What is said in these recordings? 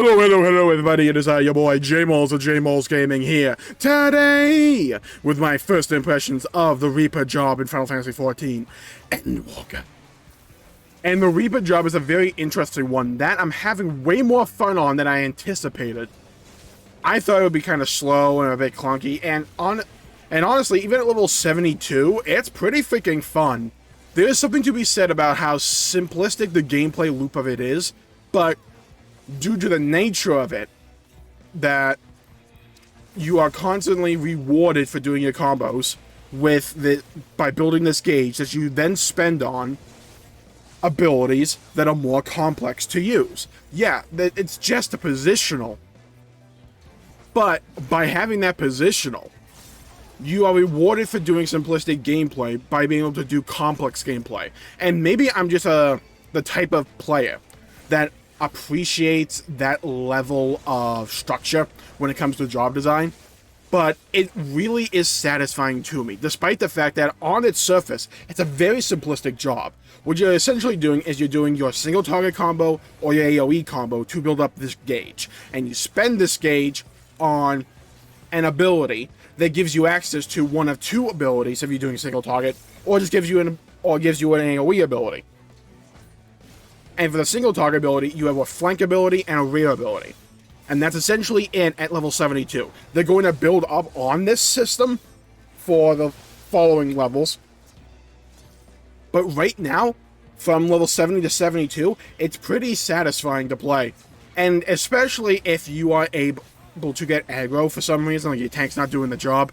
Hello, everybody. It is your boy, Jmulls of Jmulls Gaming here, today, with my first impressions of the Reaper job in Final Fantasy XIV Endwalker. And the Reaper job is a very interesting one that I'm having way more fun on than I anticipated. I thought it would be kind of slow and a bit clunky, and honestly, even at level 72, it's pretty freaking fun. There is something to be said about how simplistic the gameplay loop of it is, but due to the nature of it, that you are constantly rewarded for doing your combos by building this gauge that you then spend on abilities that are more complex to use. Yeah, it's just a positional, but by having that positional, you are rewarded for doing simplistic gameplay by being able to do complex gameplay. And maybe I'm just the type of player that appreciates that level of structure when it comes to job design, but it really is satisfying to me, despite the fact that on its surface, it's a very simplistic job. What you're essentially doing is you're doing your single target combo or your AoE combo to build up this gauge, and you spend this gauge on an ability that gives you access to one of two abilities if you're doing single target, or just gives you an AoE ability. And for the single target ability, you have a flank ability and a rear ability. And that's essentially it at level 72. They're going to build up on this system for the following levels. But right now, from level 70 to 72, it's pretty satisfying to play. And especially if you are able to get aggro for some reason, like your tank's not doing the job,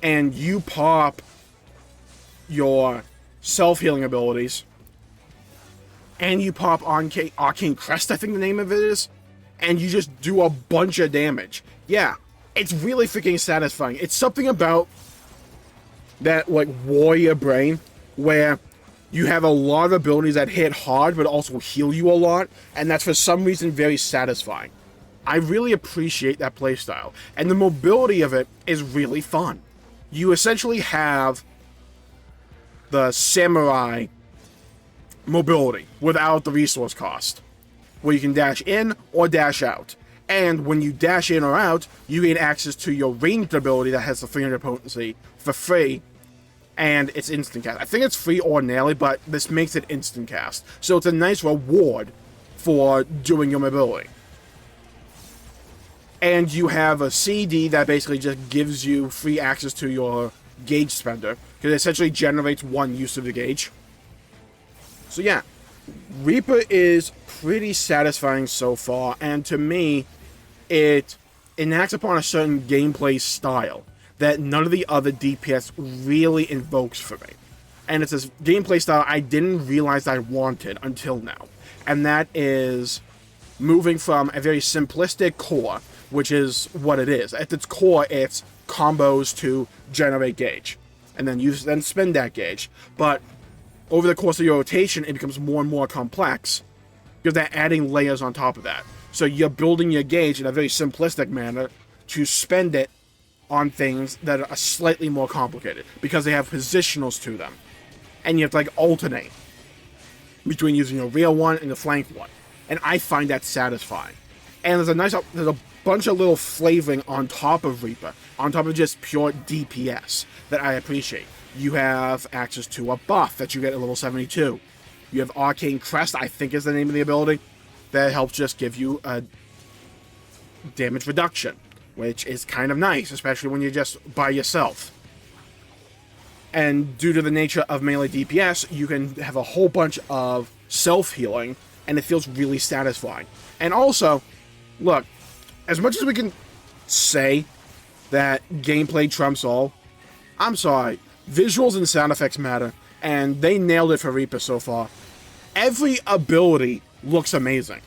and you pop your self-healing abilities, and you pop Arcane Crest, I think the name of it is, and you just do a bunch of damage. Yeah, it's really freaking satisfying. It's something about that, like, warrior brain, where you have a lot of abilities that hit hard, but also heal you a lot, and that's for some reason very satisfying. I really appreciate that playstyle, and the mobility of it is really fun. You essentially have the samurai mobility without the resource cost, where you can dash in or dash out. And when you dash in or out, you gain access to your ranged ability that has the 300 potency for free, and it's instant cast. I think it's free ordinarily, but this makes it instant cast. So it's a nice reward for doing your mobility. And you have a CD that basically just gives you free access to your gauge spender, because it essentially generates one use of the gauge. So yeah, Reaper is pretty satisfying so far, and to me, it enacts upon a certain gameplay style that none of the other DPS really invokes for me. And it's this gameplay style I didn't realize I wanted until now. And that is moving from a very simplistic core, which is what it is. At its core, it's combos to generate gauge. And then you then spend that gauge. But over the course of your rotation, it becomes more and more complex, because they're adding layers on top of that. So you're building your gauge in a very simplistic manner to spend it on things that are slightly more complicated, because they have positionals to them. And you have to, like, alternate between using a rear one and the flank one. And I find that satisfying. And there's a bunch of little flavoring on top of Reaper, on top of just pure DPS, that I appreciate. You have access to a buff that you get at level 72. You have Arcane Crest, I think is the name of the ability, that helps just give you a damage reduction, which is kind of nice, especially when you're just by yourself. And due to the nature of melee DPS, you can have a whole bunch of self-healing, and it feels really satisfying. And also, look, as much as we can say that gameplay trumps all, I'm sorry, visuals and sound effects matter, and they nailed it for Reaper so far. Every ability looks amazing.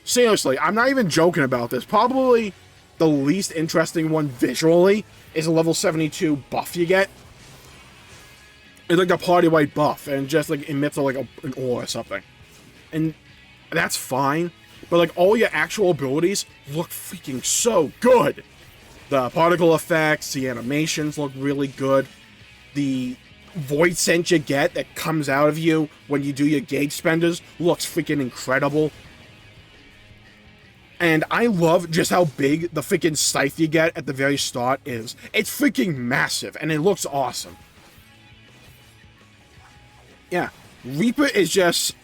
Seriously, I'm not even joking about this. Probably the least interesting one visually is a level 72 buff you get. It's like a party white buff, and just like emits like an aura or something. And that's fine, but like all your actual abilities look freaking so good. The particle effects, the animations look really good. The void scent you get that comes out of you when you do your gauge spenders looks freaking incredible. And I love just how big the freaking scythe you get at the very start is. It's freaking massive, and it looks awesome. Yeah, Reaper is just...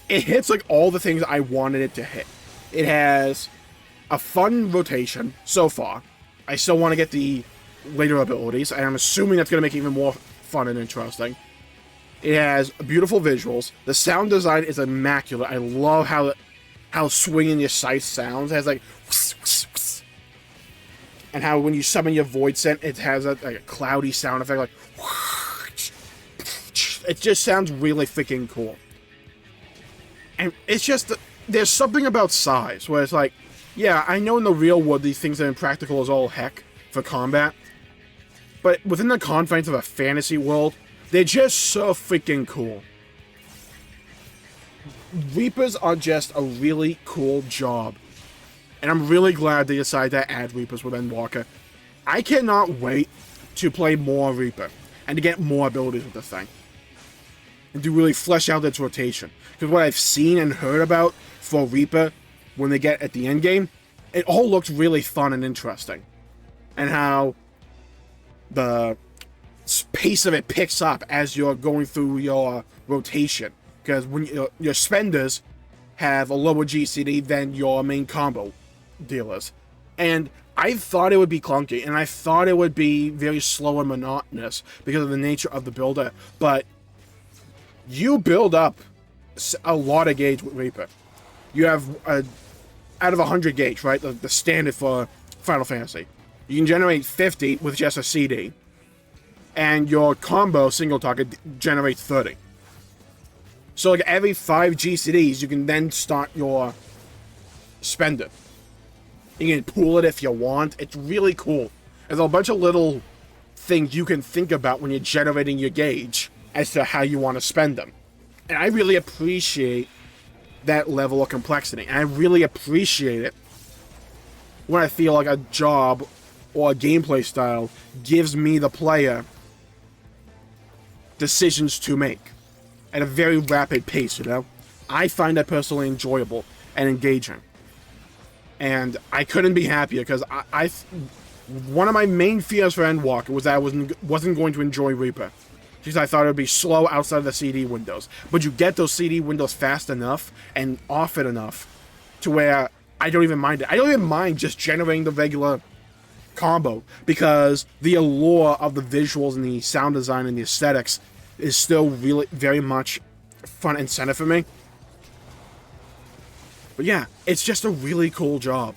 It hits like all the things I wanted it to hit. It has a fun rotation so far. I still want to get the later abilities, and I'm assuming that's going to make it even more fun and interesting. It has beautiful visuals. The sound design is immaculate. I love how swinging your scythe sounds. It has like... And how when you summon your Void Scent, it has like a cloudy sound effect, like... It just sounds really freaking cool. And it's just... There's something about size, where it's like... Yeah, I know in the real world these things are impractical as all heck for combat. But within the confines of a fantasy world, they're just so freaking cool. Reapers are just a really cool job. And I'm really glad they decided to add Reapers with Endwalker. I cannot wait to play more Reaper. And to get more abilities with the thing. And to really flesh out its rotation. Because what I've seen and heard about for Reaper, when they get at the end game, it all looks really fun and interesting. And how the pace of it picks up as you're going through your rotation. Because when your spenders have a lower GCD than your main combo dealers. And I thought it would be clunky, and I thought it would be very slow and monotonous because of the nature of the builder. But you build up a lot of gauge with Reaper. You have, out of 100 gauge, right? The standard for Final Fantasy. You can generate 50 with just a CD. And your combo single target generates 30. So like every 5 GCDs, you can then start your spender. You can pool it if you want. It's really cool. There's a bunch of little things you can think about when you're generating your gauge as to how you want to spend them. And I really appreciate that level of complexity. And I really appreciate it when I feel like a job or a gameplay style gives me, the player, decisions to make at a very rapid pace, you know? I find that personally enjoyable and engaging. And I couldn't be happier, because one of my main fears for Endwalker was that I wasn't going to enjoy Reaper. Because I thought it would be slow outside of the CD windows. But you get those CD windows fast enough and often enough to where I don't even mind it. I don't even mind just generating the regular combo, because the allure of the visuals and the sound design and the aesthetics is still really very much front and center for me. But yeah, it's just a really cool job.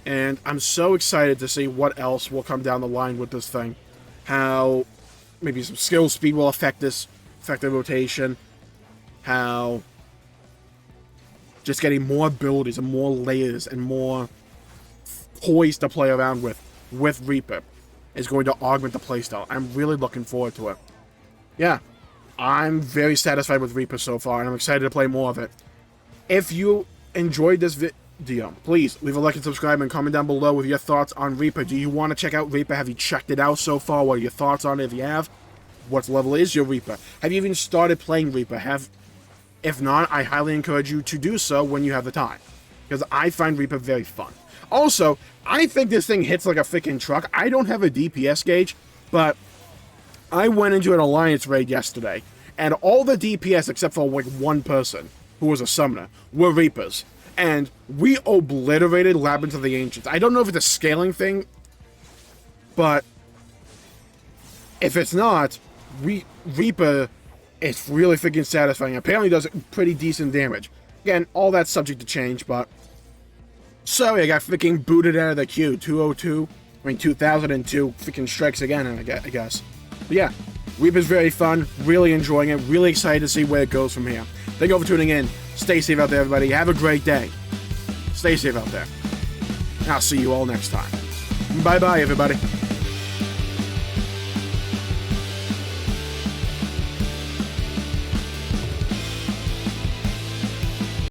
And I'm so excited to see what else will come down the line with this thing. How maybe some skill speed will affect the rotation. How just getting more abilities and more layers and more toys to play around with Reaper is going to augment the playstyle. I'm really looking forward to it. Yeah, I'm very satisfied with Reaper so far, and I'm excited to play more of it. If you enjoyed this video, please leave a like and subscribe and comment down below with your thoughts on Reaper. Do you want to check out Reaper? Have you checked it out so far? What are your thoughts on it if you have? What level is your Reaper? Have you even started playing Reaper? If not, I highly encourage you to do so when you have the time, because I find Reaper very fun. Also, I think this thing hits like a freaking truck. I don't have a DPS gauge, but I went into an Alliance raid yesterday, and all the DPS except for like one person, who was a summoner, were Reapers. And we obliterated Labyrinth of the Ancients. I don't know if it's a scaling thing, but if it's not, Reaper is really freaking satisfying. Apparently does pretty decent damage. Again, all that's subject to change, but... Sorry, I got freaking booted out of the queue. 2002 freaking strikes again, I guess. But yeah, Reaper's very fun, really enjoying it, really excited to see where it goes from here. Thank you all for tuning in. Stay safe out there, everybody. Have a great day. Stay safe out there. And I'll see you all next time. Bye-bye, everybody.